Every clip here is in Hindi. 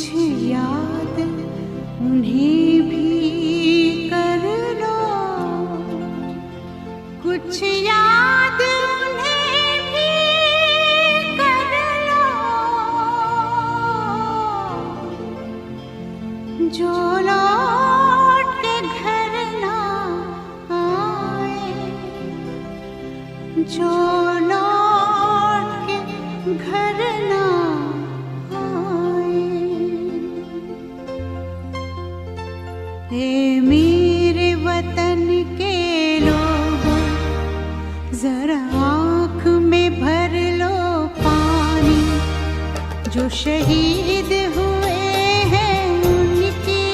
कुछ याद उन्हें भी कर लो, कुछ याद उन्हें भी कर लो, जो लौट के घर ना आए, जो लौट के घर ना ए मेरे वतन के लोगों, जरा आँख में भर लो पानी, जो शहीद हुए हैं उनकी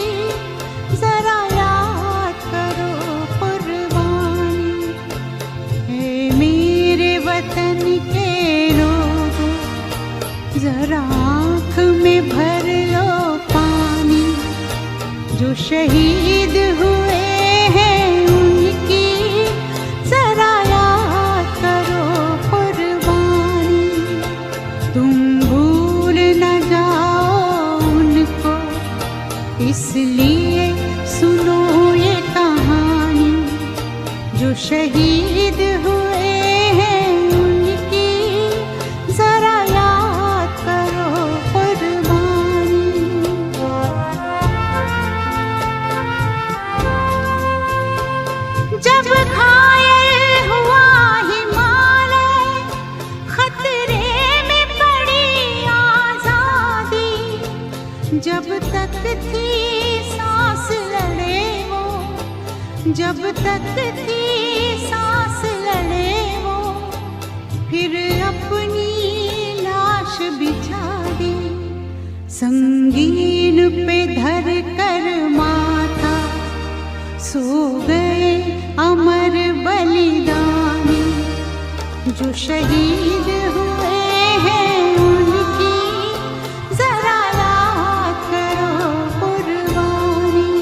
जरा याद करो कुर्बानी। ए मेरे वतन के लोगों, जरा आँख में भर लो पानी, जो शहीद हुए हैं उनकी जरा याद करो कुर्बानी। तुम भूल न जाओ उनको, इसलिए सुनो ये कहानी, जो शहीद हुए हैं उनकी जरा याद करो कुर्बानी। जब घायल हुआ हिमालय, खतरे में पड़ी आजादी, जब तक थी सांस लड़े वो, जब तक थी सांस लड़े वो, फिर अपनी लाश बिछा दी, संगीन पे धर कर माथा, सो गए अमर बलिदानी, जो शहीद हुए हैं उनकी जरा याद करो कुर्बानी।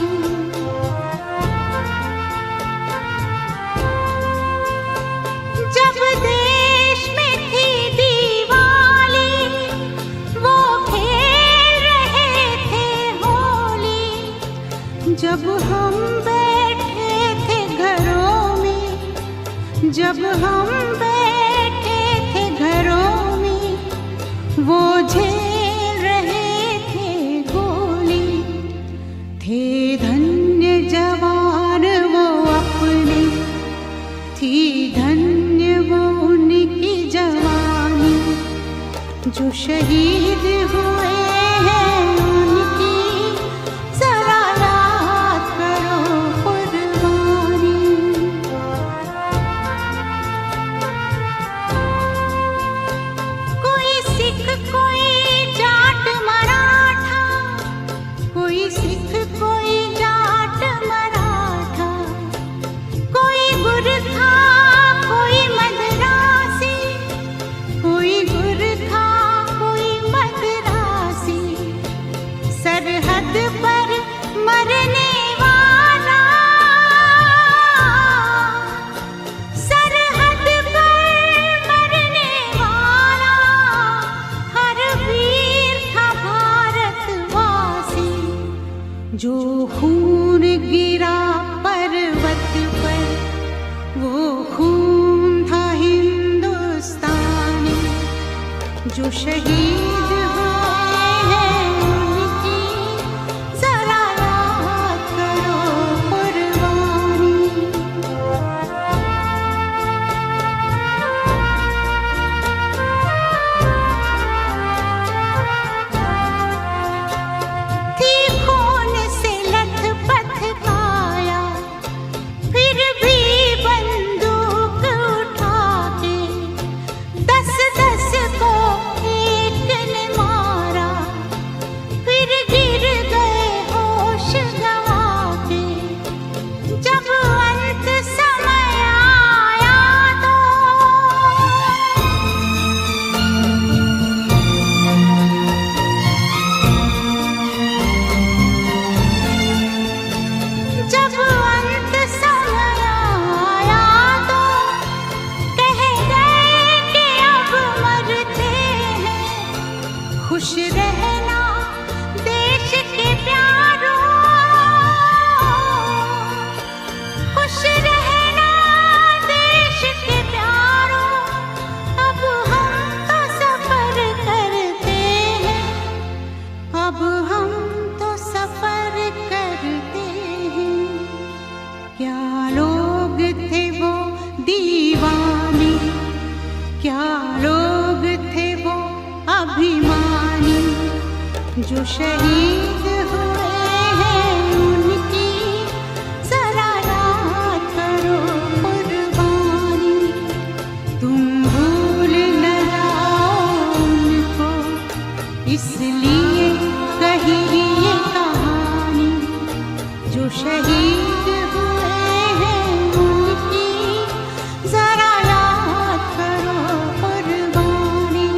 जब देश में थी दिवाली, वो खेल रहे थे होली, जब हम जब हम बैठे थे घरों में, वो झेल रहे थे गोली, थे धन्य जवान वो अपने, थी धन्य वो उनकी जवानी, जो शहीद हुए हैं उनकी जरा याद करो कुर्बानी। कोई जाट मराठा, कोई सिख कोई जाट मराठा, कोई गुरखा कोई मद्रासी, कोई गुरखा कोई मद्रासी, सरहद पर मरने वाला, सरहद पर मरने वाला, हर वीर था भारतवासी, जो खून गिरा पर्वत पर, वो खून था हिंदुस्तानी, जो शहीद हुए हैं उनकी जरा याद करो कुर्बानी। थी खून से लथपथ काया, फिर भी बंदूक उठा के 10-10 को एक शहीद हुए हैं उनकी जरा याद करो कुर्बानी। तुम भूल न जाओ उनको इसलिए कही ये कहानी। जो शहीद हुए हैं उनकी जरा याद करो कुर्बानी।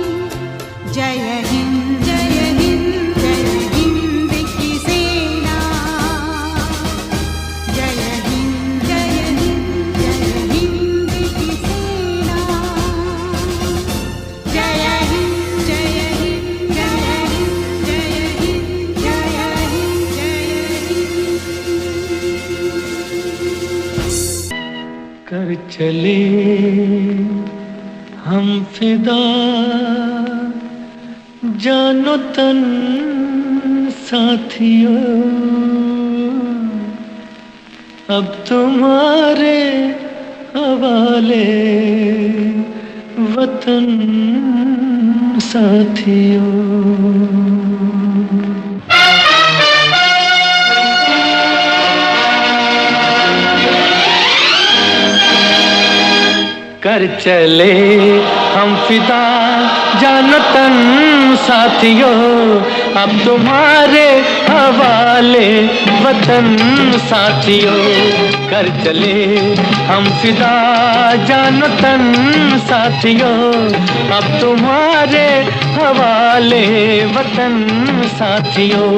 जय हिंद जय हिंद जय हिंद की सेना। जय हिंद जय हिंद जय हिंद की सेना। जय हिंद जय हिंद जय हिंद जय हिंद जय हिंद जय हिंद। कर चले हम फिदा जानो तन साथियों। अब तुम्हारे हवाले वतन साथियों। कर चले हम फिदा जानो तन साथियों। अब तुम्हारे हवाले वतन साथियों। कर चले हम फिदा जानो तन साथियों। अब तुम्हारे हवाले वतन साथियों।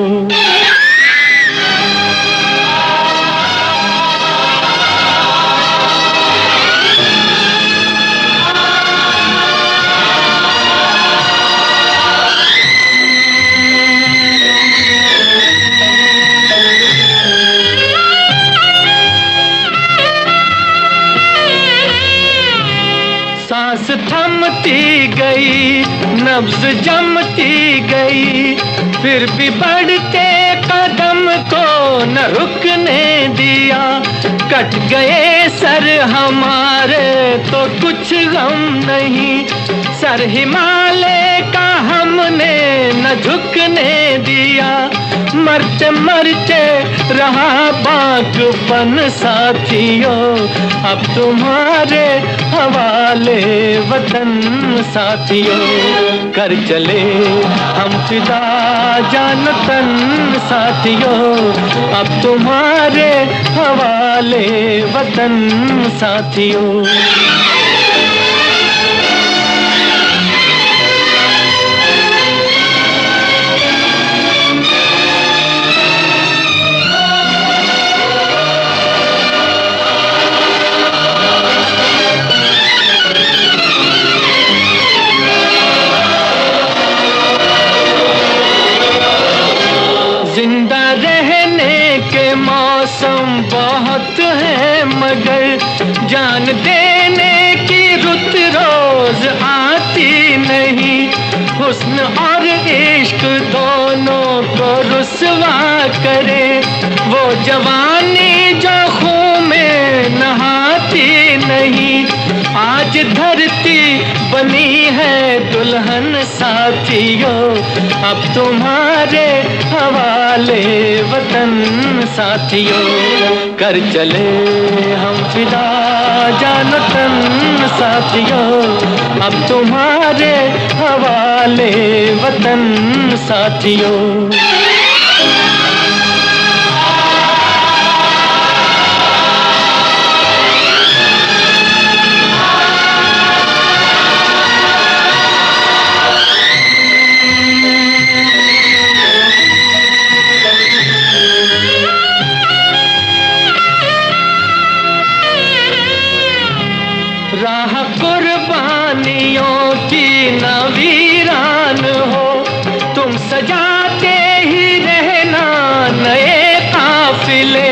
सांस थमती गई नब्ज जमती गई फिर भी बढ़ते कदम को न रुकने दिया। कट गए सर हमारे तो कुछ गम नहीं। सर हिमालय का हमने न झुकने दिया। मरते मरते रहा बागपन साथियों। अब तुम्हारे हवाले वतन साथियों। कर चले हम फिदा जानो तन साथियों। अब तुम्हारे हवाले वतन साथियों। जिंदा रहने के मौसम बहुत है मगर जान देने की रुत रोज आती नहीं। हुस्न और इश्क दोनों को रुसवा करे वो जवानी जो खून में नहाती नहीं। आज धरती बनी है दुल्हन साथियों। अब तुम्हारे हवाले वतन साथियों। कर चले हम फिदा जानो तन साथियों। अब तुम्हारे हवाले वतन साथियों। राह कुर्बानियों की न वीरान हो। तुम सजाते ही रहना नए काफिले।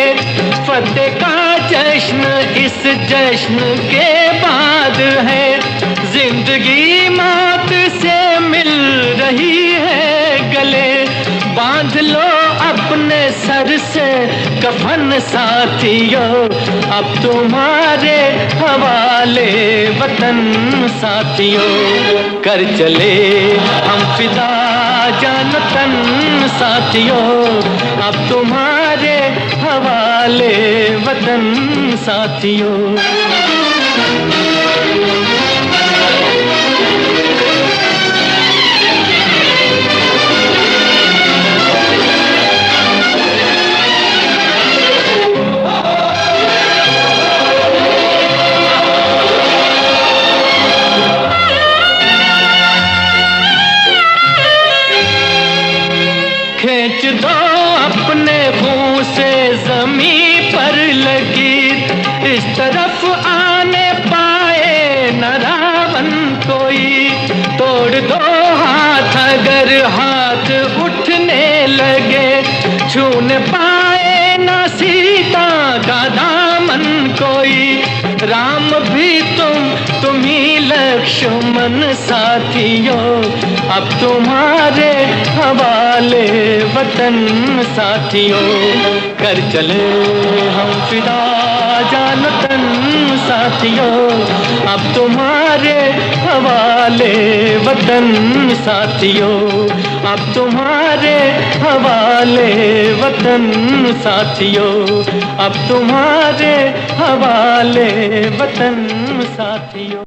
फतेह का जश्न इस जश्न के बाद है। जिंदगी मौत से मिल रही है गले। बांध लो अब अपने सर से कफन साथियों, अब तुम्हारे हवाले वतन साथियों। कर चले हम फिदा जान तन साथियों, अब तुम्हारे हवाले वतन साथियों। खींच दो अपने मुंह से जमीन पर लकीर, इस तरफ आने पाए न रावण कोई। तोड़ दो हाथ अगर हाथ उठने लगे, छूने पाए न सीता का दामन कोई। राम भी तुम ही लक्ष्मण साथियों, अब तुम्हारे हवाले वतन साथियों। कर चले हम फिदा जान तन साथियों, अब तुम्हारे हवाले वतन साथियों। अब तुम्हारे हवाले वतन साथियों, अब तुम्हारे हवाले वतन साथियों।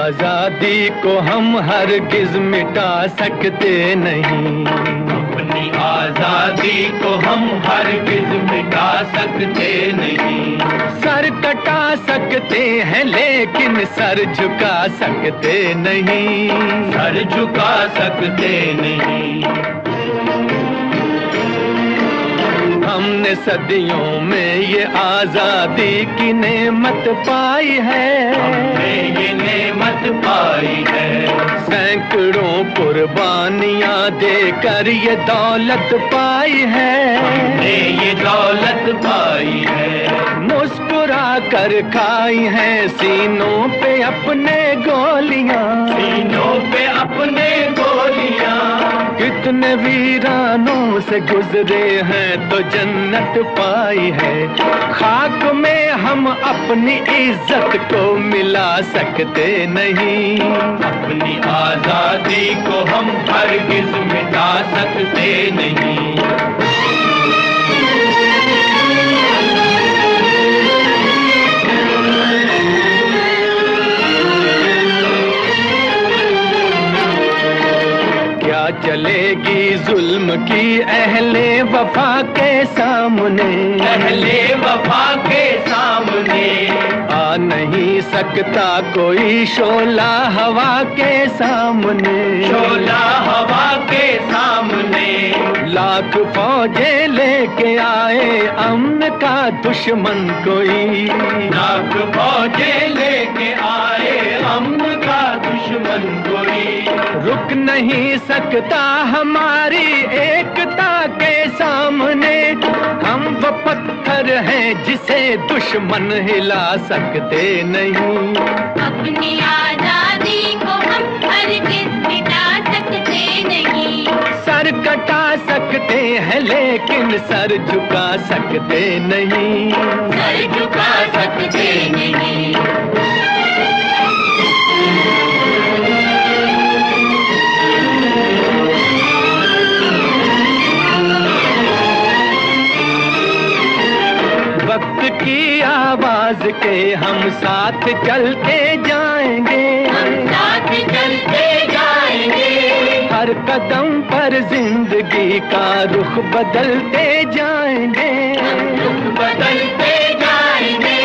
आजादी को हम हरगिज मिटा सकते नहीं, अपनी आजादी को हम हरगिज मिटा सकते नहीं। सर कटा सकते हैं लेकिन सर झुका सकते नहीं, सर झुका सकते नहीं। हमने सदियों में ये आजादी की नेमत पाई है, हमने ये नेमत पाई है। सैकड़ों कुर्बानियां देकर ये दौलत पाई है, हमने ये दौलत पाई है। मुस्कुरा कर खाई है सीनों पे अपने गोलियां, सीनों पे अपने गोलियां। कितने वीरानों से गुजरे हैं तो जन्नत पाई है। खाक में हम अपनी इज्जत को मिला सकते नहीं, अपनी आजादी को हम हरगिज मिटा सकते नहीं। चलेगी जुल्म की अहले वफा के सामने, अहले वफा के सामने। आ नहीं सकता कोई शोला हवा के सामने, शोला हवा के सामने। लाख फौजें लेके आए अमन का दुश्मन कोई, लाख फौजें लेके आए अमन का दुश्मन कोई। रुक नहीं सकता हमारी एकता के सामने, हम वो पत्थर हैं जिसे दुश्मन हिला सकते नहीं। अपनी आजादी को हम हरगिज मिटा सकते नहीं, सर कटा सकते हैं लेकिन सर झुका सकते नहीं, सर झुका सकते नहीं। वक्त की आवाज के हम साथ चलते जाएंगे, हम साथ चलते जाएंगे। हर कदम पर जिंदगी का रुख बदलते जाएंगे, रुख बदलते जाएंगे।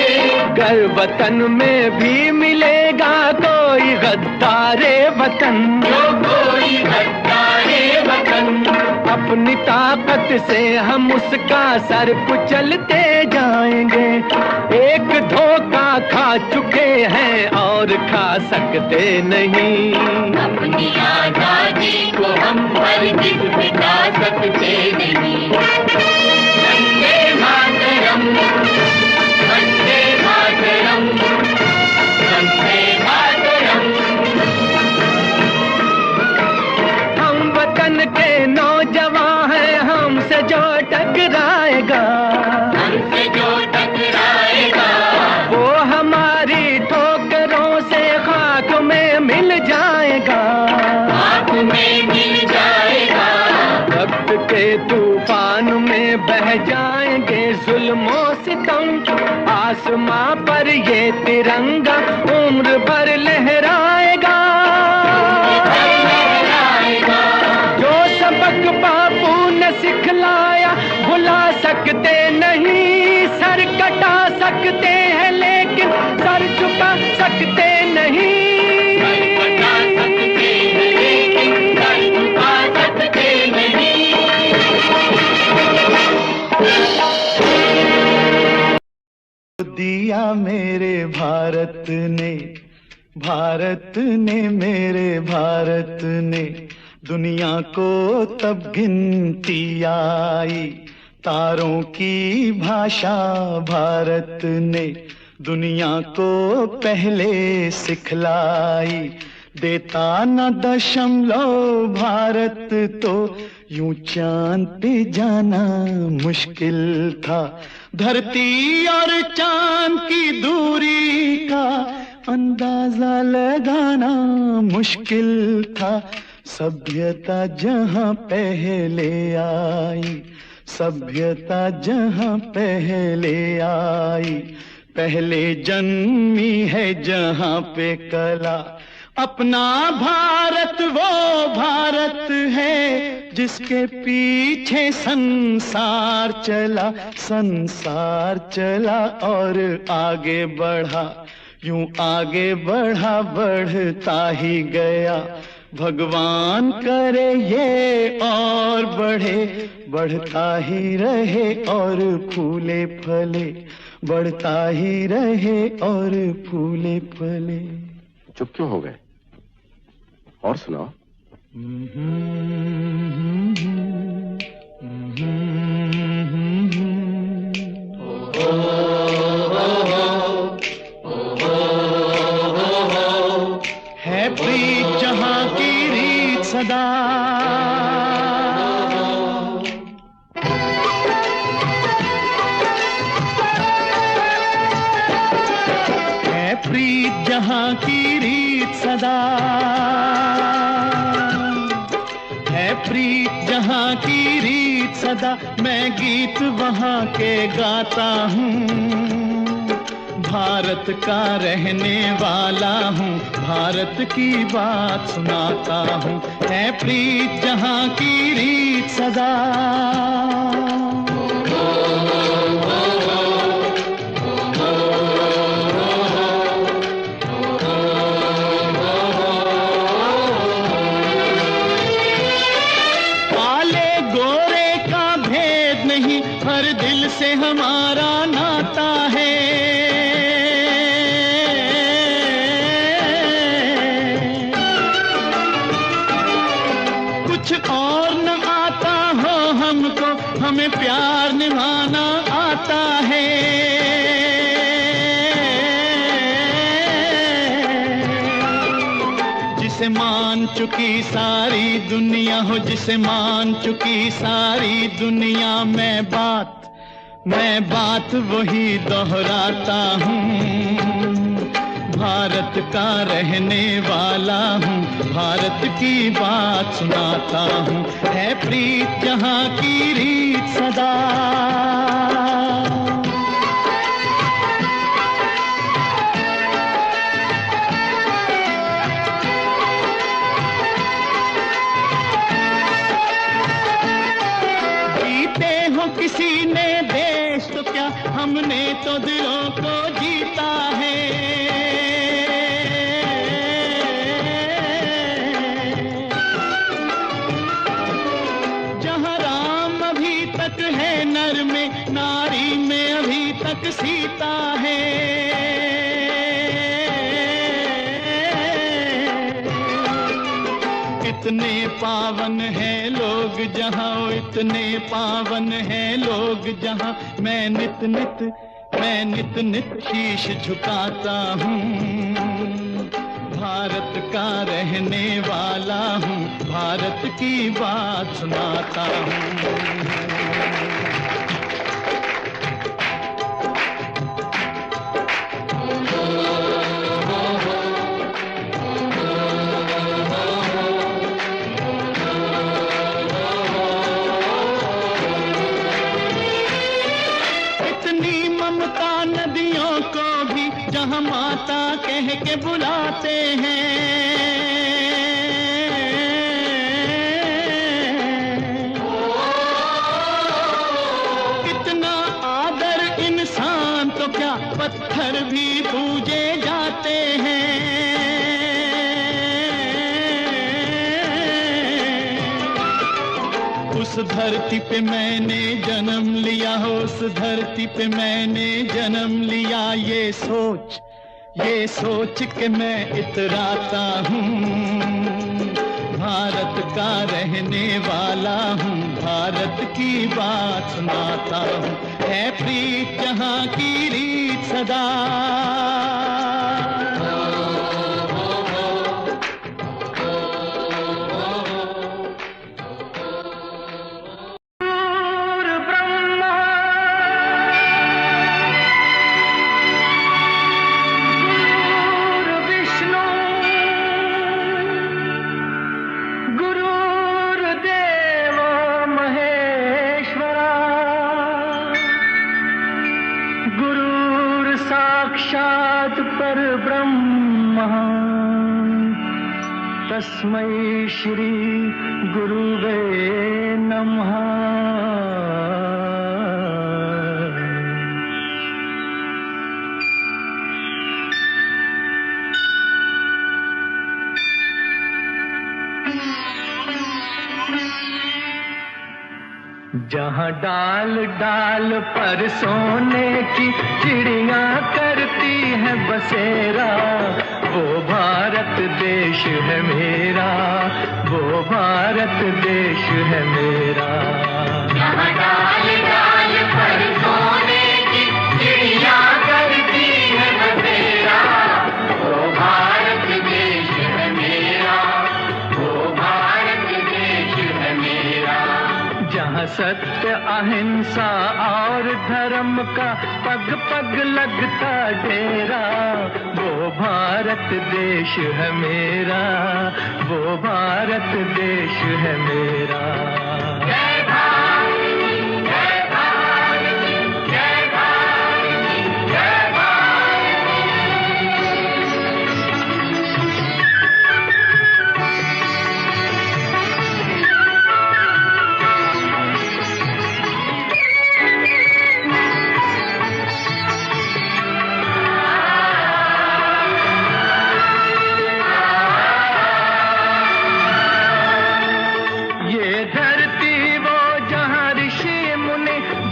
घर वतन में भी मिलेगा कोई गद्दारे वतन, जो कोई गद्दारे वतन। अपनी ताकत से हम उसका सर कुचलते जाएंगे। एक धोखा खा चुके हैं और खा सकते नहीं, अपनी आजादी को हम हरगिज मिटा सकते नहीं। वंदे मातरम, वंदे मातरम, वंदे मातरम। हम वतन के नौजवान हैं, हमसे जो टकराएगा, हमसे जो टकराएगा, वो हमारी ठोकरों से खाक में मिल जाएगा, खाक में मिल जाएगा। वक्त के तूफान में बह जाएंगे जुल्मों सितम, आसमां पर ये तिरंगा उम्र भर लहराएगा। जो सबक बापू ने सिखलाया भुला सकते नहीं, सर कटा सकते हैं लेकिन सर झुका सकते नहीं। बता सकते हैं लेकिन सर झुका सकते नहीं। दिया मेरे भारत ने, भारत ने मेरे भारत ने, दुनिया को तब गिनती आई, तारों की भाषा भारत ने दुनिया को पहले सिखलाई। देता न दशमलव भारत तो यूं चांद पे जाना मुश्किल था। धरती और चांद की दूरी का अंदाजा लगाना मुश्किल था। सभ्यता जहां पहले आई, सभ्यता जहां पहले आई, पहले जन्मी है जहां पे कला, अपना भारत वो भारत है जिसके पीछे संसार चला और आगे बढ़ा, यूं आगे बढ़ा बढ़ता ही गया। भगवान करे ये और बढ़े, बढ़ता ही रहे और फूले फले, बढ़ता ही रहे और फूले फले। चुप क्यों हो गए? और सुनाओ। है प्रीत जहां की रीत सदा, है प्रीत जहां की रीत सदा, है प्रीत जहां की रीत सदा। मैं गीत वहां के गाता हूँ, भारत का रहने वाला हूँ, भारत की बात सुनाता हूँ। है प्रीत जहां की रीत सदा। काले गोरे का भेद नहीं, हर दिल से हमारा नाता है। कुछ और न आता हो हमको, हमें प्यार निभाना आता है। जिसे मान चुकी सारी दुनिया हो, जिसे मान चुकी सारी दुनिया, मैं बात वही दोहराता हूँ। भारत का रहने वाला हूँ, भारत की बात सुनाता हूँ। है प्रीत जहां की रीत सदा। जीते हो किसी ने देश तो क्या, हमने तो दिलों को जीता है। है नर में, नारी में अभी तक सीता है। इतने पावन है लोग जहां, इतने पावन है लोग जहां, मैं नित नित शीश झुकाता हूँ। भारत का रहने वाला हूँ, भारत की बात सुनाता हूँ। इतनी ममता नदियों को भी जहाँ माता कह के बुलाते हैं। कितना आदर इंसान तो क्या, पत्थर भी पूजे जाते हैं। उस धरती पे मैंने जन्म लिया हो, उस धरती पे मैंने जन्म लिया। ये सोच के मैं इतराता हूँ। भारत का रहने वाला हूँ, भारत की बात सुनाता हूँ। है प्रीत जहाँ की रीत सदा। साक्षात परब्रह्म तस्मै श्री गुरुवे नमः। जहाँ डाल डाल पर सोने की चिड़िया करती है बसेरा, वो भारत देश है मेरा, वो भारत देश है मेरा। जहाँ डाल डाल पर सोने की चिड़िया करती है बसेरा, वो भारत देश है मेरा, वो भारत देश है मेरा। जहाँ सत्य अहिंसा और धर्म का पग पग लगता डेरा, वो भारत देश है मेरा, वो भारत देश है मेरा। जय भारत, जय भारत, जय भारत, जय भारत।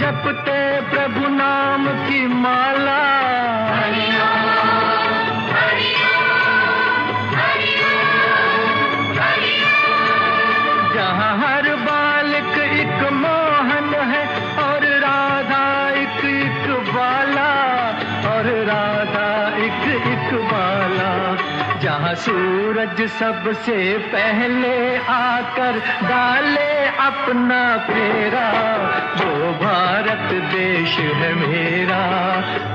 जपते प्रभु नाम की माला, जहाँ हर बालक एक मोहन है और राधा एक बाला, और राधा एक बाला। जहाँ सूरज सबसे पहले आकर डाले अपना फेरा, वो भारत देश है मेरा,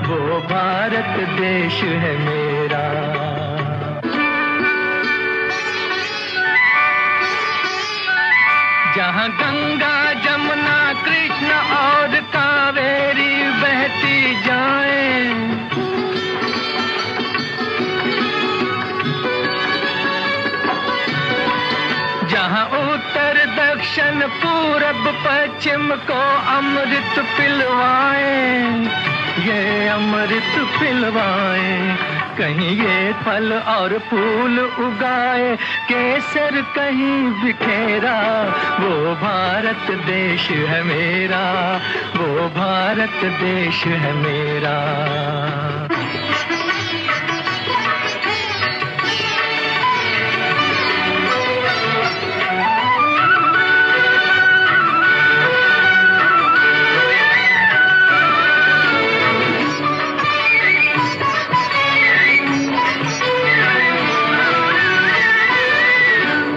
वो भारत देश है मेरा। जहाँ गंगा जमुना कृष्ण और कावेरी बहती जाएं, जहाँ उत्तर दक्षिण पूरब पश्चिम को अमृत पिलवाएं, ये अमृत पिलवाएं। कहीं ये फल और फूल उगाए, केसर कहीं बिखेरा, वो भारत देश है मेरा, वो भारत देश है मेरा।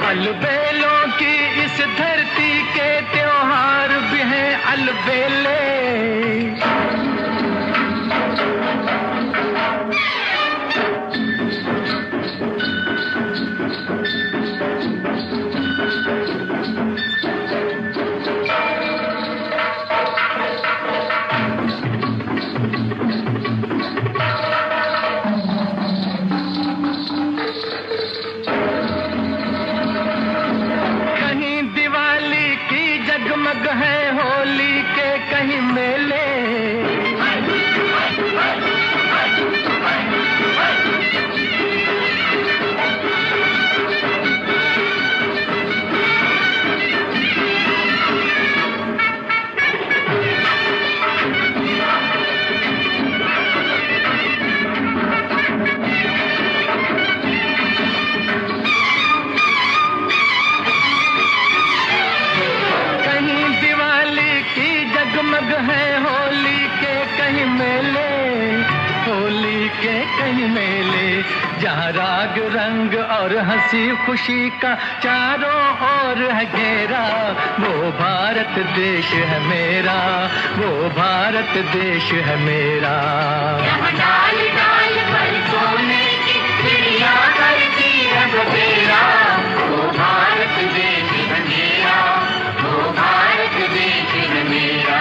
अलबेलों की इस धरती के त्योहार भी हैं अलबेले, जगमग है होली के कहीं मेले, जगमग है होली के कहीं मेले, होली के कहीं मेले। जहाँ राग रंग और हंसी खुशी का चारों ओर है घेरा, वो भारत देश है मेरा, वो भारत देश है मेरा। जहाँ डाल डाल पर सोने की चिड़िया करती है बसेरा, वो भारत देश है मेरा, वो भारत देश है मेरा।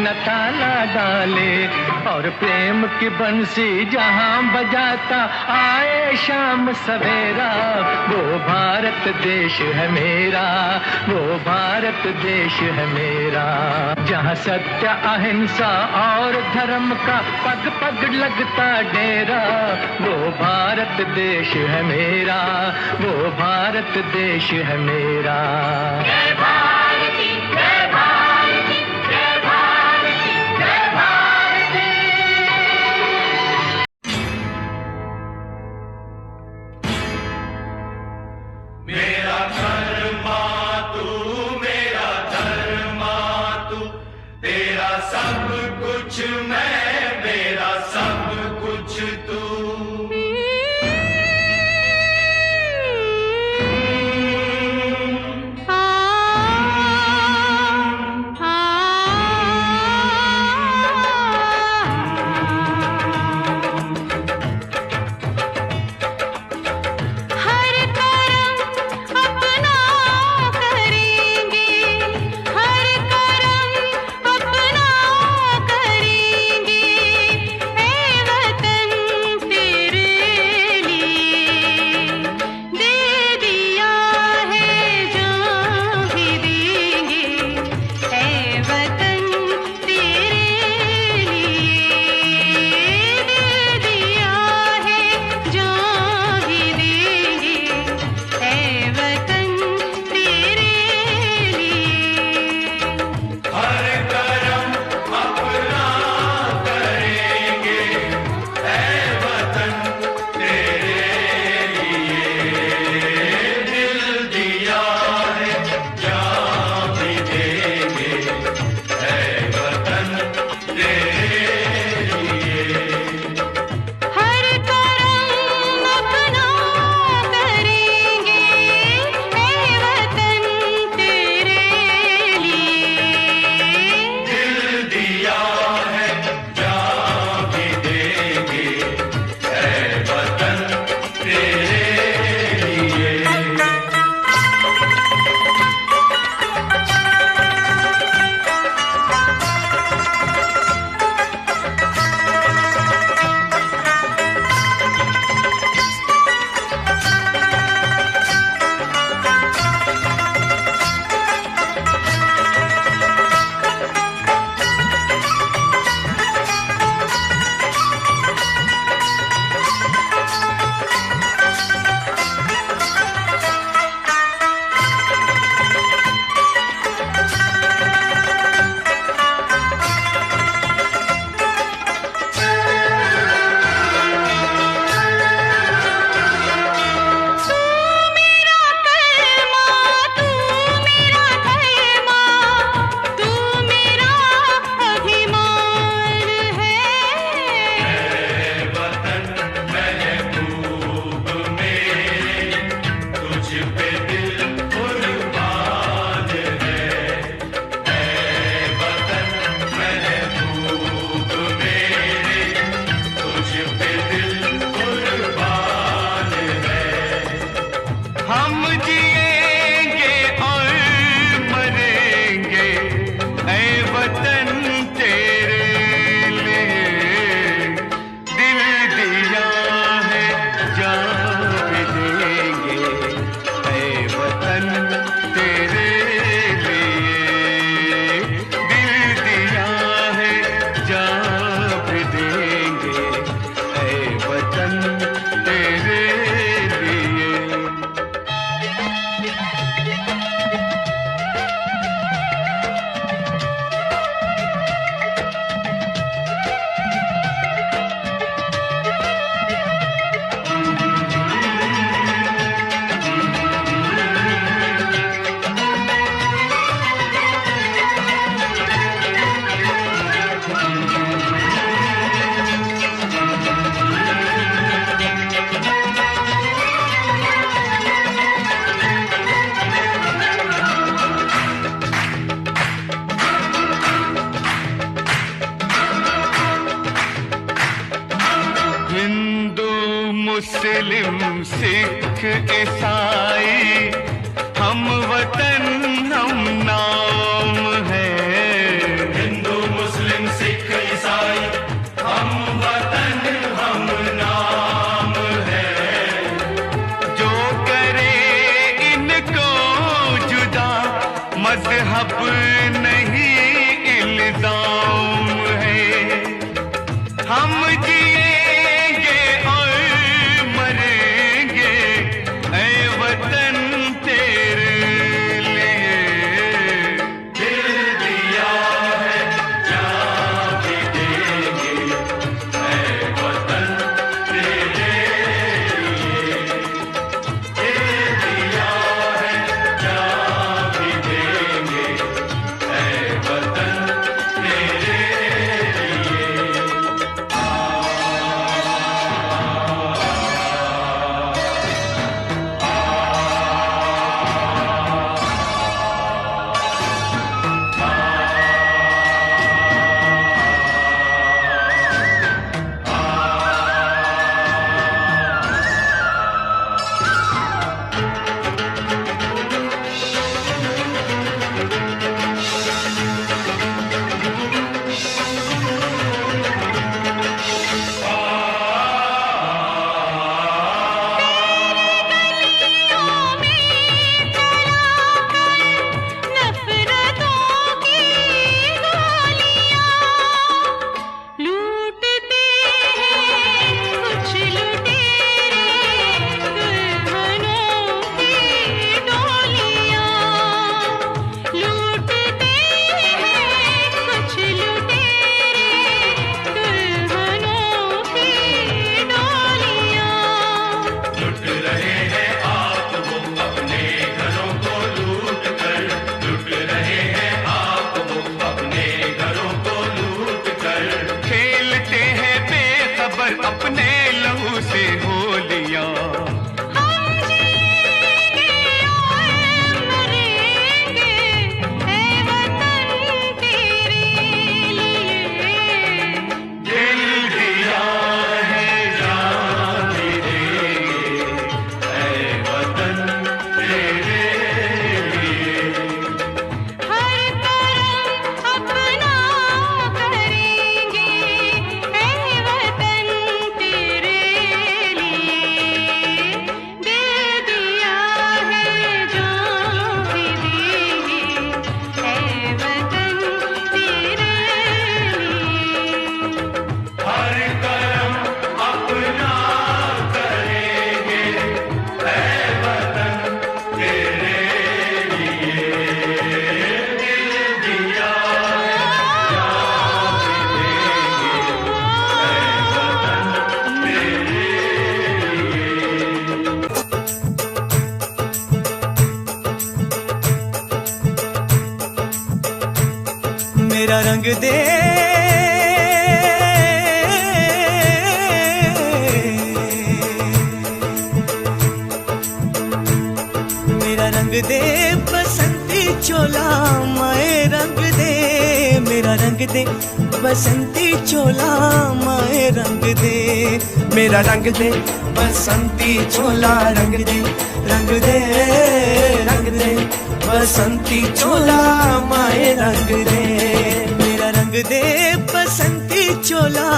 न ताला डाले, और प्रेम की बंसी जहां बजाता आए शाम सवेरा, वो भारत देश है मेरा, वो भारत देश है मेरा। जहां सत्य अहिंसा और धर्म का पग पग लगता डेरा, वो भारत देश है मेरा, वो भारत देश है मेरा। जय भारती, जय भारती, जय भारती, जय भारती। मेरा धर्मा तू, मेरा धर्मा तू, तेरा सब कुछ मैं, मेरा सब कुछ तू। मुस्लिम सिख ईसाई हम वतन हम नाम है। हिंदू मुस्लिम मजहब नहीं इल्जाम है, हम जिएंगे और मरेंगे ऐ वतन तेरे लिए। दिल दिया है जान भी देंगे ऐ वतन तेरे लिए। दिल दिया है जान भी देंगे ऐ वतन तेरे लिए। नफरतों की गोलियां लूटते हैं कुछ लुटेरे दुल्हनों की डोलियां। लूटते हैं कुछ लुटेरे दुल्हनों की डोलियां। लुट रहे हैं आप वो अपने घरों को लूट कर, लुट रहे हैं आप वो अपने घरों को लूट कर। खेलते हैं बेखबर अपने लहू से होलियां। हम जिएंगे और मरेंगे ऐ वतन तेरे लिए। दिल दिया है जान भी देंगे ऐ वतन तेरे लिए। हर करम अपना करेंगे ऐ वतन तेरे लिए। दिल दिया है जान भी देंगे ऐ वतन तेरे लिए। हर करम अपना करेंगे ऐ वतन तेरे लिए। दिल दिया है जान भी देंगे ऐ वतन तेरे लिए। मेरा रंग दे मेरा रंग दे बसंती चोला माए रंग दे। मेरा रंग दे बसंती चोला माए रंग दे। मेरा रंग दे बसंती चोला रंग दे, रंग दे, रंग दे बसंती चोला माए रंग दे। मेरा रंग दे बसंती चोला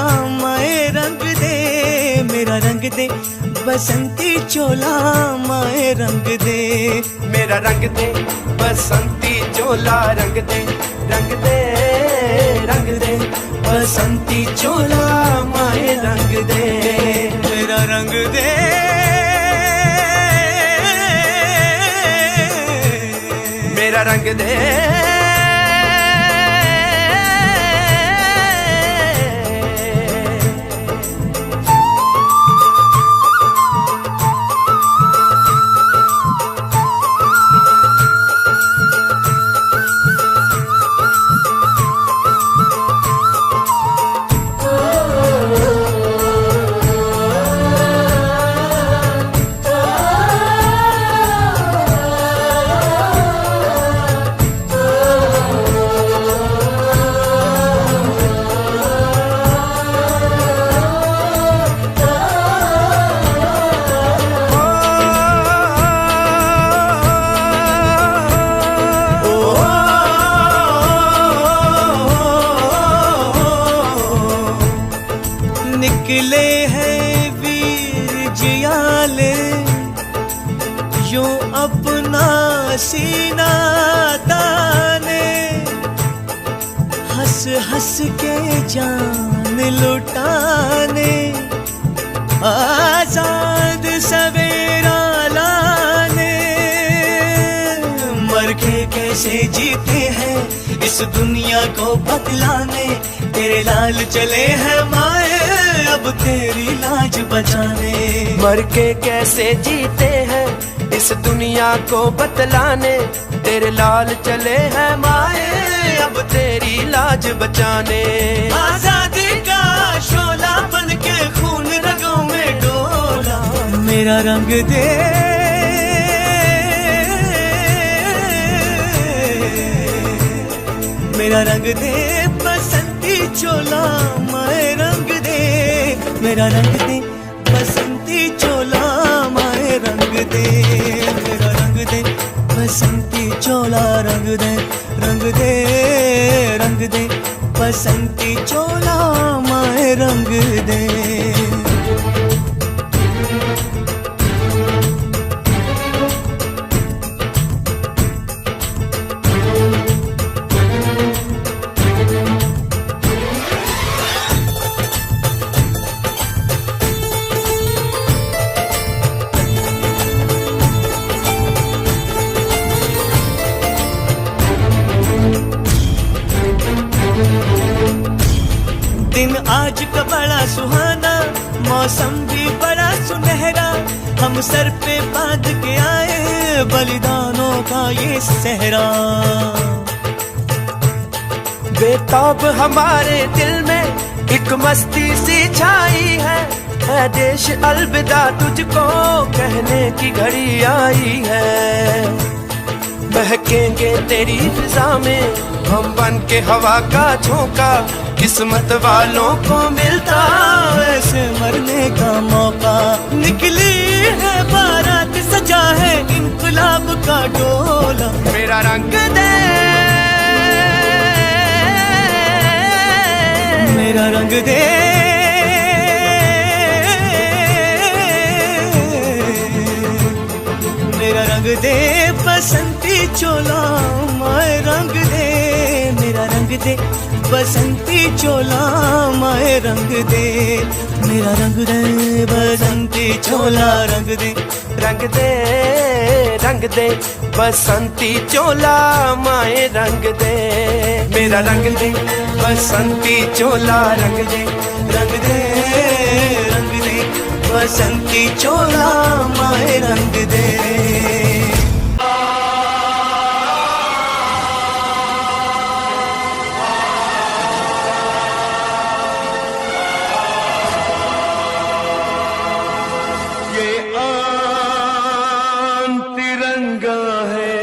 माए रंग दे। मेरा रंग दे बसंती चोला माए रंग दे। मेरा रंग दे बसंती चोला रंग दे, रंग दे, रंग दे बसंती चोला माए रंग दे। मेरा रंग दे मेरा रंग दे। निकले हैं वीर जियाले यूं अपना सीना ताने हंस के जान लुटाने, आजाद सवेरा लाने। मर के कैसे जीते हैं इस दुनिया को बदलाने, तेरे लाल चले हैं माए अब तेरी लाज बचाने। मर के कैसे जीते हैं इस दुनिया को बतलाने, तेरे लाल चले हैं माए अब तेरी लाज बचाने। आजादी का शोला बन के खून रगों में डोला, मेरा रंग दे मेरा रंग दे बसंती चोला, माए रंग दे मेरा रंग दे बसंती चोला, माए रंग दे मेरा रंग दे बसंती चोला, रंग दे रंग दे रंग दे बसंती चोला, माए रंग दे। दिन आज का बड़ा सुहाना, मौसम भी बड़ा सुनहरा, हम सर पे बांध के आए बलिदानों का ये सहरा। बेताब हमारे दिल में एक मस्ती सी छाई है देश अलविदा तुझको कहने की घड़ी आई है। बहकेंगे तेरी फिजा में हम बन के हवा का झोंका, किस्मत वालों को मिलता ऐसे मरने का मौका। निकली है बारात, सजा है इनकलाब का डोला, मेरा रंग दे मेरा रंग दे मेरा रंग दे बसंती चोला, माए रंग दे मेरा रंग दे बसंती चोला, माए रंग दे मेरा रंग दे बसंती चोला, रंग दे रंग दे रंग दे बसंती चोला, माए रंग दे मेरा रंग दे बसंती चोला, रंग दे रंग दे रंग दे बसंती चोला, माए रंग दे। तिरंगा है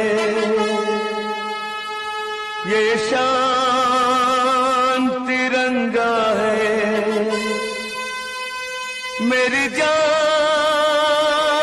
ये शान, तिरंगा है मेरी जान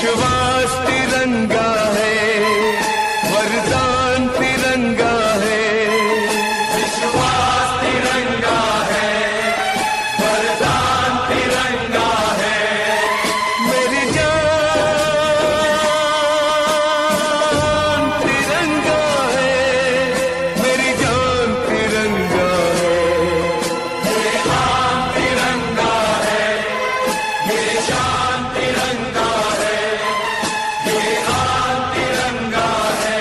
विश्वास तिरंगा है, वरदान तिरंगा है, विश्वास तिरंगा है, वरदान तिरंगा है, मेरी जान तिरंगा है, मेरी जान तिरंगा है, ये आन तिरंगा है, ये शान तिरंगा है, ये आन तिरंगा है,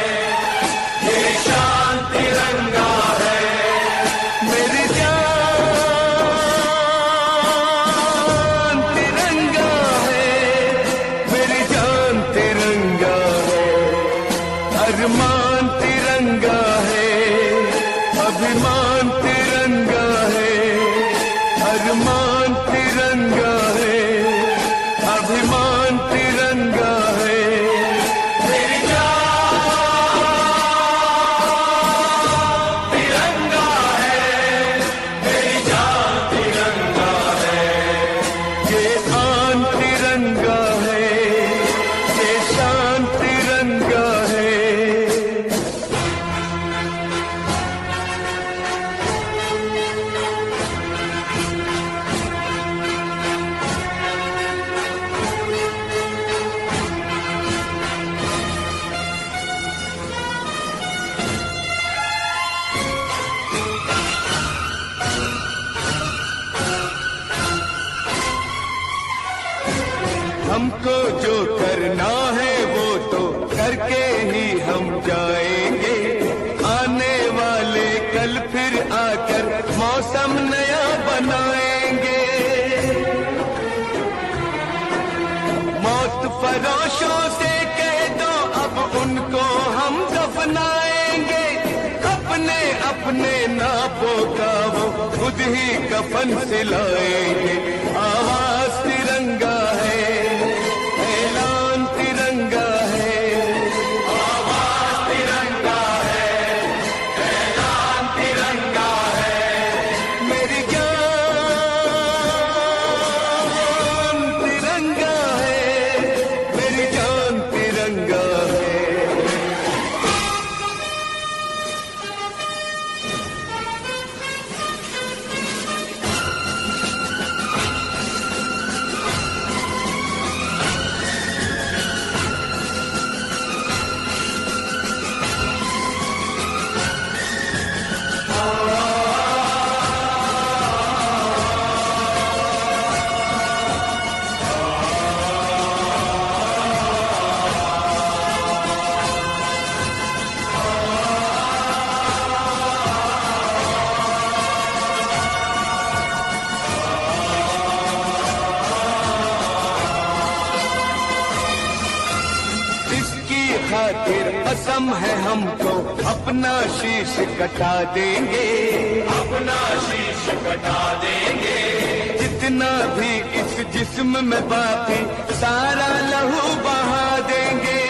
ये शान तिरंगा है, मेरी जान तिरंगा है, मेरी जान तिरंगा है, अरमान तिरंगा है, अभिमान तिरंगा है, अरमान तिरंगा है, अभिमान तिरंगा है, मेरी जान तिरंगा है, मेरी जान तिरंगा है, ये आन तिरंगा है, ये शान तिरंगा है। हमको जो करना है वो तो करके ही हम जाएंगे, आने वाले कल फिर आकर मौसम नया बनाएंगे, मौत फरोशों से कह दो अब उनको हम दफनाएंगे, अपने अपने नापों का वो खुद ही कफन सिलाएंगे, आवाज तिरंगा है, ऐलान तिरंगा है, आवाज तिरंगा है, ऐलान तिरंगा है, मेरी जान तिरंगा है, मेरी जान तिरंगा है। इसकी खातिर कसम है हमको अपना शीश कटा देंगे, अपना शीश कटा देंगे, जितना भी इस जिस्म में बाकी सारा लहू बहा देंगे,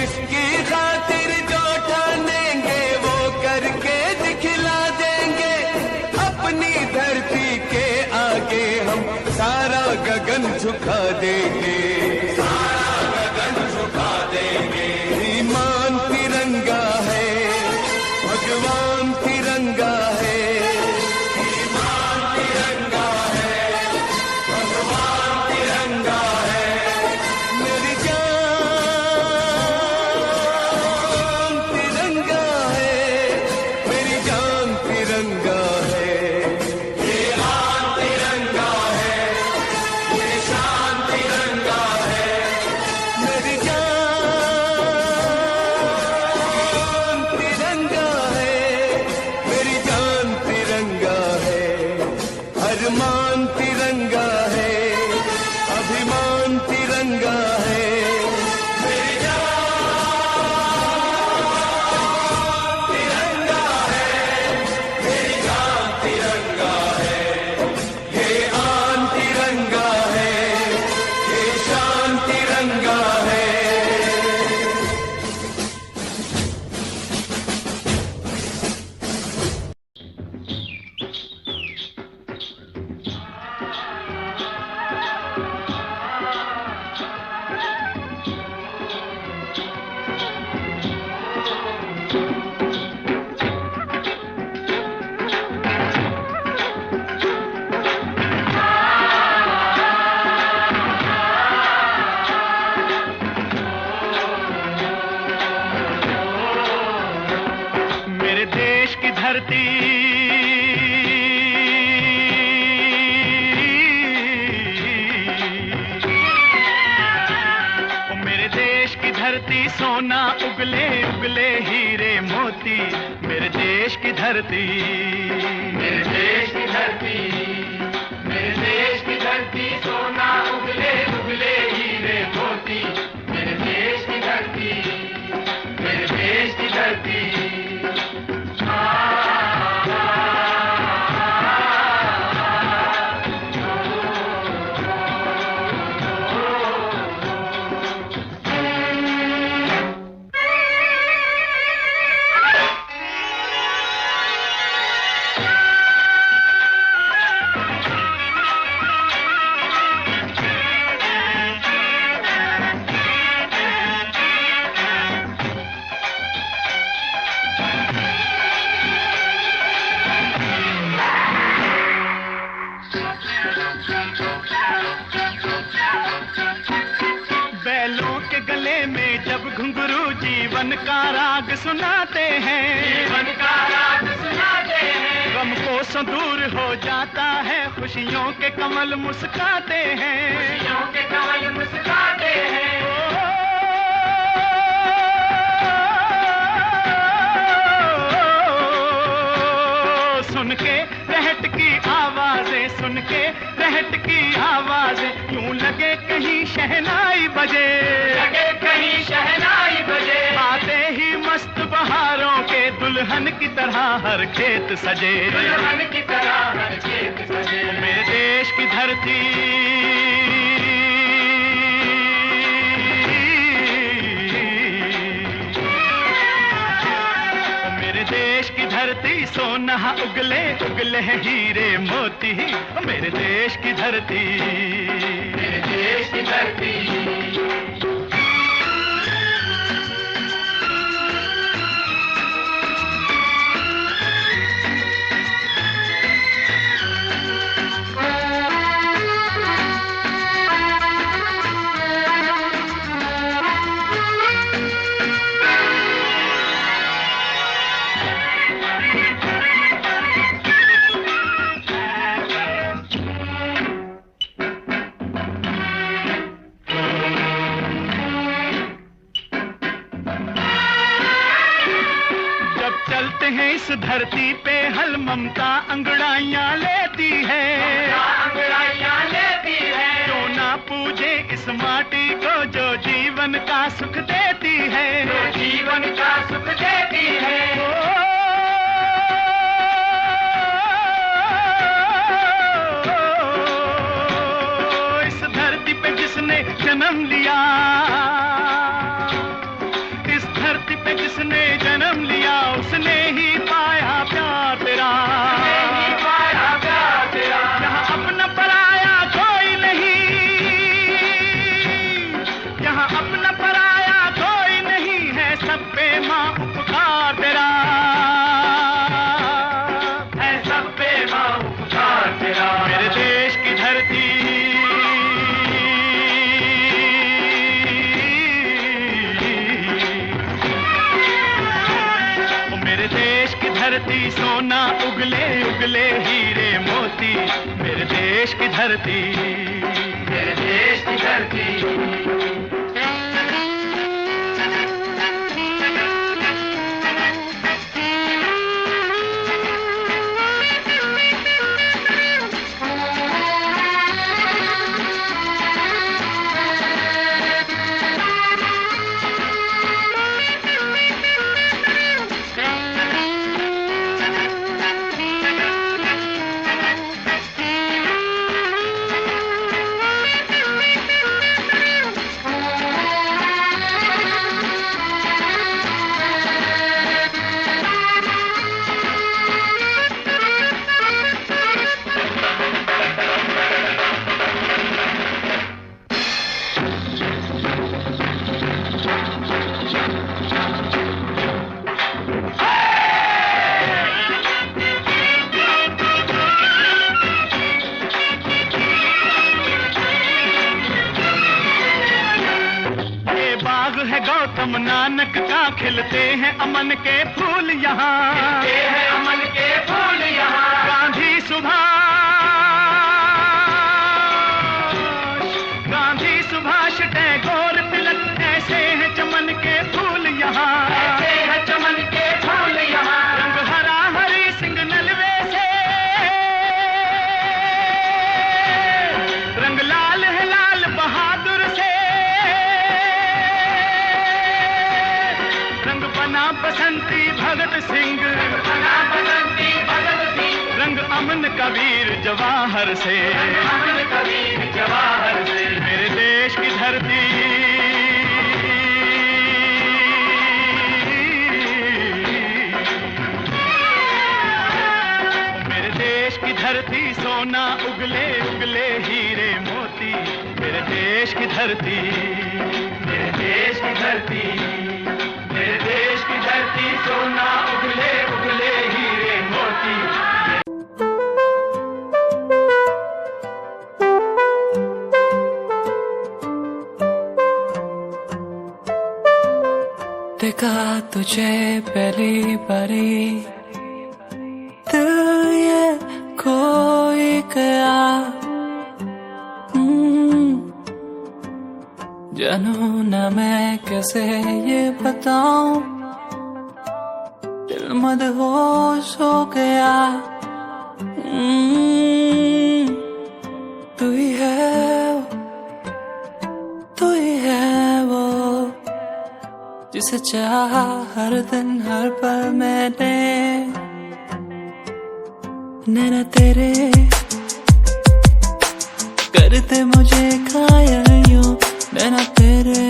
इसकी खातिर जो ठानेंगे वो करके दिखला देंगे, अपनी धरती के आगे हम सारा गगन झुका देंगे, गगन झुका देंगे, ईमान तिरंगा है, भगवान तिरंगा है, ईमान तिरंगा है, भगवान तिरंगा है, मेरी जान तिरंगा है, मेरी जान तिरंगा है, ये आन तिरंगा है, ये शान तिरंगा धरती ओ मेरे देश की धरती सोना उगले उगले हीरे मोती मेरे देश की धरती मेरे देश की धरती मेरे देश की धरती सोना उगले उगले हीरे मोती मेरे देश की धरती मेरे देश की धरती घुंघरू जीवन का राग सुनाते हैं जीवन का राग सुनाते हैं गम को दूर हो जाता है खुशियों के कमल मुस्काते हैं खुशियों के कमल मुस्काते हैं सुन के रहट की आवाजें सुन के रहट की आवाजें यूं लगे कहीं शहनाई बजे लगे कहीं शहनाई बजे आते ही मस्त बहारों के दुल्हन की तरह हर खेत सजे दुल्हन की तरह हर खेत सजे मेरे देश की धरती देश की धरती सोना उगले उगले हीरे मोती मेरे देश की धरती मेरे देश की धरती इस धरती पे हल ममता अंगड़ाइयाँ लेती है अंगड़ाइयाँ लेती है जो ना पूजे इस माटी को जो जीवन का सुख देती है जो जीवन का सुख देती है इस धरती पे जिसने जन्म लिया इस धरती पे जिसने जन्म लिया उसने ही पाया प्यार तेरा यहाँ अपना पराया कोई नहीं यहाँ अपना पराया कोई नहीं है सब पे माँ उपकार तेरा है सब पे माँ उपकार तेरा मेरे देश की धरती धरती सोना उगले उगले हीरे मोती मेरे देश की धरती मेरे देश की धरती गौतम नानक का खिलते हैं अमन के फूल यहाँ, खिलते हैं अमन के फूल यहाँ। गांधी सुभाष टैगोर तिलक, ऐसे हैं चमन के फूल यहाँ, ऐसे हैं चमन के फूल यहाँ। रंग हरा हरी सिंह नलवे से, रंग लाल है लाल बहादुर से, रंग बना बसंती भगत सिंह, बना बसंती भगत सिंह। रंग अमन कबीर जवाहर से, अमन कबीर जवाहर से। मेरे देश की धरती धरती सोना उगले उगले हीरे मोती, मेरे देश की धरती, मेरे देश की धरती, मेरे देश की धरती सोना उगले उगले हीरे मोती। देखा तुझे पहली बारी दिल ये खोई गया, जानू ना मैं कैसे ये बताऊं, दिल मदहोश हो गया। तू ही है वो जिसे चाहा हर दिन हर पल मैंने, नैना तेरे करते मुझे घायल यूं, नैना तेरे।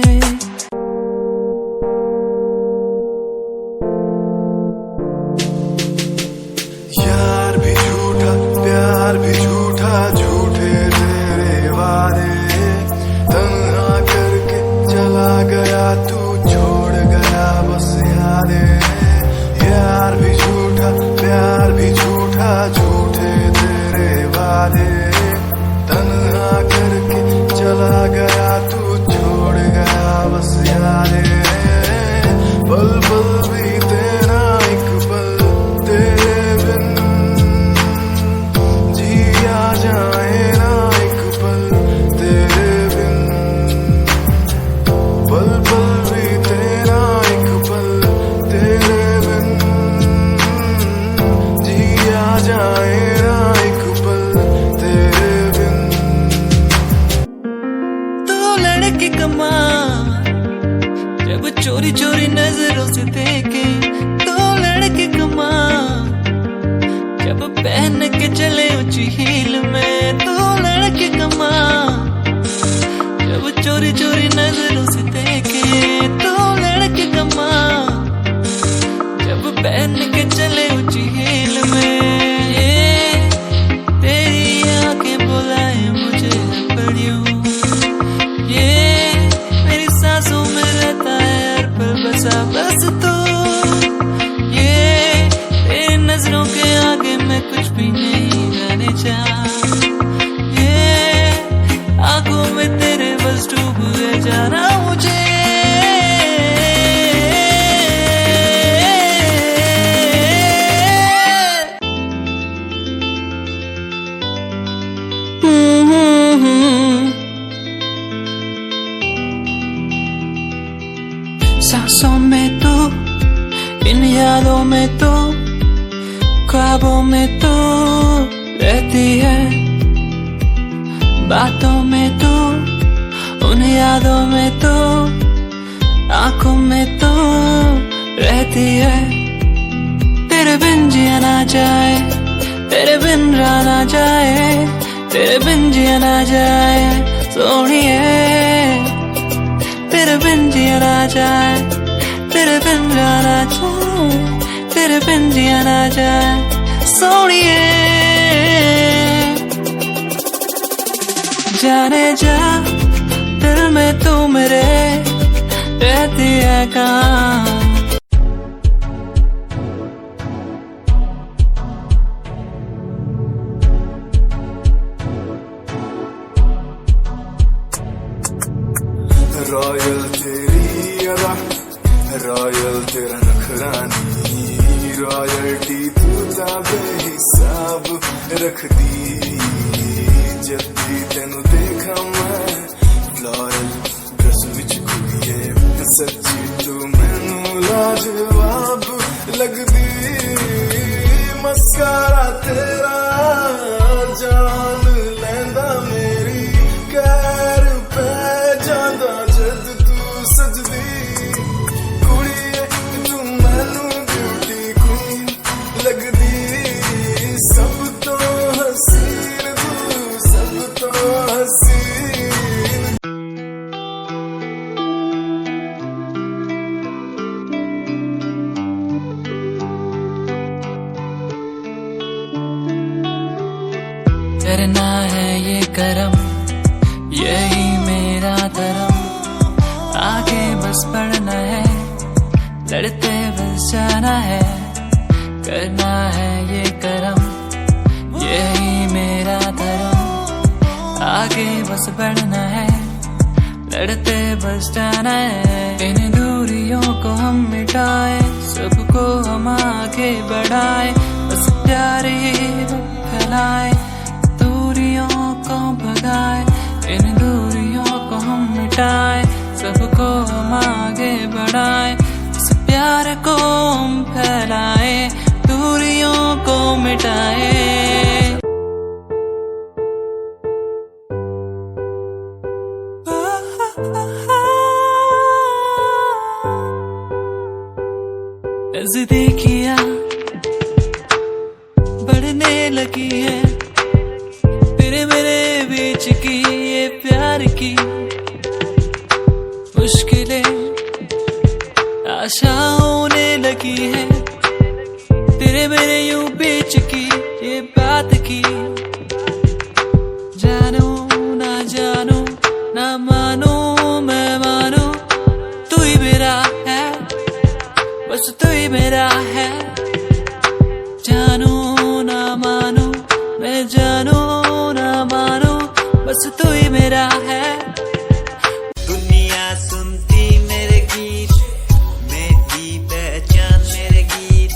यार भी झूठा प्यार भी झूठा, झूठे तेरे वादे, तन्हा करके चला गया तू, छोड़ गया बस यादें। यार भी झूठा प्यार भी झूठा, झूठे तेरे वादे, तन्हा करके चला गया तू, छोड़ गया बस यादें। पल पल बीते ना एक पल तेरे बिन, जिया जाए ना एक पल तेरे बिन। पल पल बीते ना एक पल तेरे बिन, जिया जाए ना एक पल तेरे बिन। तू लड़की कमाल जब चोरी चोरी नजरों से देखे, तो लड़की कमाल जब पहन के चले ऊंची हील में, तो लड़की कमाल जब चोरी चोरी नजरों से देखे, तो लड़की कमाल जब पहन के चले ऊंची हील में। ये तेरी आंखें बुलाए मुझे पड़ियों, ये मेरी सांसों में रहता है हर पल बसा बस तू। ये तेरी नजरों के आगे मैं कुछ भी नहीं रहने चाह, ये आंखों में तेरे बस डूब गए जाना मुझे। सांसों में तो, इन यादों में तो, ख्वाबों में तो रहती है, बातों में तो, उन यादों में तो, आंखों में तो रहती है। तेरे बिन जिया ना जाए, तेरे बिन रहा ना जाए, तेरे बिन जिया ना जाए सोनिए, तेरे बिन जिया ना जाए, तेरे बिन रहा ना जाए, तेरे बिन जिया ना जाए सोनिए। जाने जा दिल में तू मेरे रहती है कहाँ। रॉयल तेरी अदा रॉयल तेरा नखरानी, रॉयल्टी तू बेहिसाब रख दी। जब भी तेनू देखा मैं फ्लोरल ड्रेस विच कुड़िए, सच्ची तू मैनू लाजवाब लगदी। मस्कारा तेरा जान लैंदा मेरी, कैर पै जांदा जद तू सजदी। कुड़िए तू मैनू ब्यूटी क्वीन लगदी, सब तो हसीन तू, सब तो हसीन। करना है ये करम, यही मेरा धर्म। आगे बस बढ़ना है, लड़ते बस जाना है। करना है ये करम, यही मेरा धर्म। आगे बस बढ़ना है, लड़ते बस जाना है। इन दूरियों को हम मिटाए, सबको हम आगे बढ़ाए। बस प्यार ही फैलाए, दूरियों को भगाए। इन दूरियों को हम मिटाए, सबको हम आगे बढ़ाए। इस प्यार को हम फैलाए, दूरियों को मिटाए। नज़दीकियाँ बढ़ने लगी है, तेरे मेरे बीच की ये प्यार की मुश्किलें आशा होने लगी है। तेरे मेरे यूं बीच की ये बात की, जानो ना जानो ना मानो मैं मानो, तू ही मेरा है, बस तू ही मेरा है। जानो ना मानो मैं जानो ना मानो, बस तू ही मेरा है। दुनिया सुनती मेरे गीत, मेरी पहचान मेरे गीत।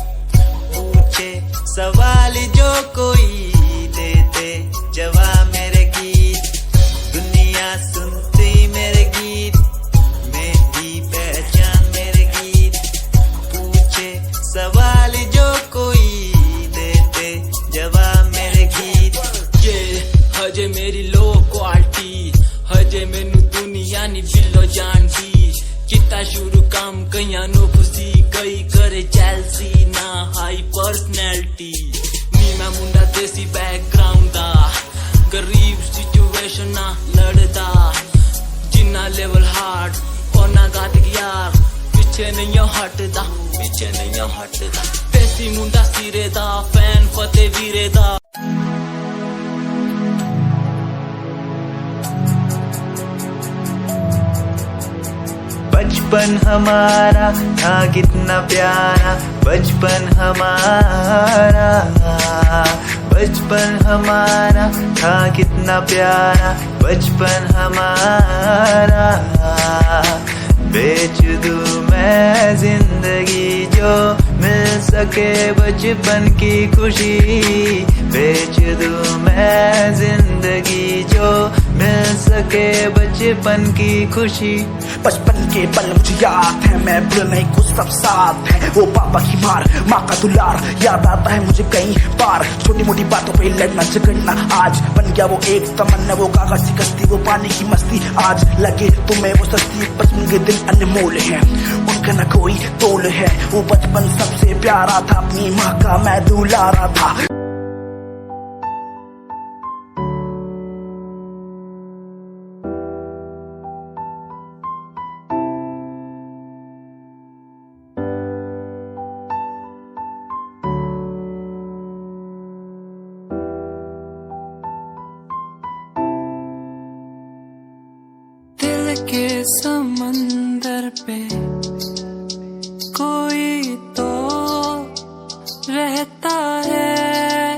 पूछे सवाल जो कोई, देते जवाब मेरे गीत। दुनिया सुनती मेरे गीत, मेरी पहचान मेरे गीत। पूछे सवाल जो कोई, देते जवाब मेरे गीत। ये हजे मेरी लो क्वालिटी, हजे मैनू दुनिया नी बिलो जानदी। किता शुरू काम कईयां नु खुशी, कई करे जैलसी ना हाई पर्सनैलिटी। नी मैं मुंडा देसी बैकग्राउंड दा, गरीब सिचुएशन ना लड़दा। जिन्ना लेवल हार्ड ओना गात यार, पीछे नहीं हटदा, पीछे नहीं हटदा। देसी मुंडा सिरे दा, फैन फतेह वीरे दा। बचपन हमारा था कितना प्यारा, बचपन हमारा। बचपन हमारा था कितना प्यारा, बचपन हमारा। बेच दूं मैं जिंदगी जो मिल सके बचपन की खुशी। बेच दूं मैं जिंदगी जो मिल सके बचपन की खुशी। बचपन के पल मुझे याद है, मैं भूल नहीं कुछ सब साथ है। वो पापा की मार, माँ का दुलार याद आता है मुझे कई बार। छोटी मोटी बातों पे लड़ना झगड़ना आज बन गया वो एक तमन्ना। वो कागज की कश्ती, वो पानी की मस्ती, आज लगे तुम्हें वो सस्ती। बचपन के दिन अनमोल है, उनका न कोई तोल है। वो बचपन सबसे प्यारा था, अपनी माँ का मैं दुलारा था। के समंदर पे कोई तो रहता है।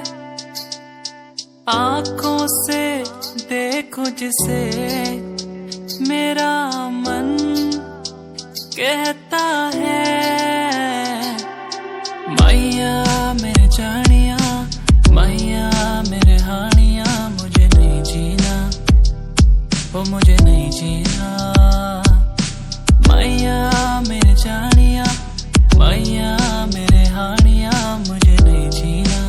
आंखों से देखो जिसे मेरा मन कहता है। नहीं जीना। मैया मेरे जानिया, मैया मेरे हानिया, मुझे नहीं जीना।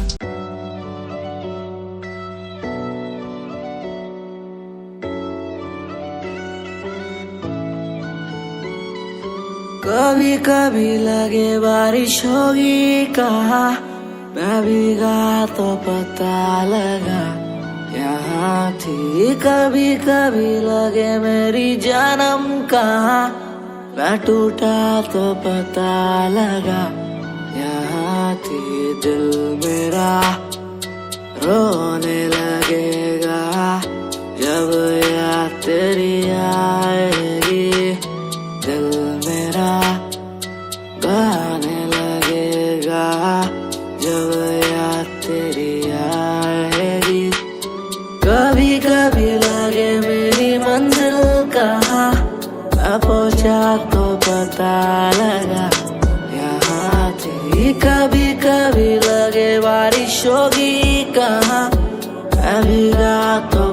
कभी कभी लगे बारिश होगी कहा, मैं भीगा तो पता लगा यहाँ थी। कभी कभी लगे मेरी जन्म कहाँ, मैं टूटा तो पता लगा यहाँ थी। दिल मेरा रोने लगेगा जब याद तेरी आएगी। दिल मेरा गाने लगेगा जब याद तेरी आएगी। कभी कभी लगे मेरी मंजिल कहाँ, मैं पहुंचा तो पता लगा यहाँ थी। कभी कभी लगे बारिश होगी कहाँ, मैं भीगा तो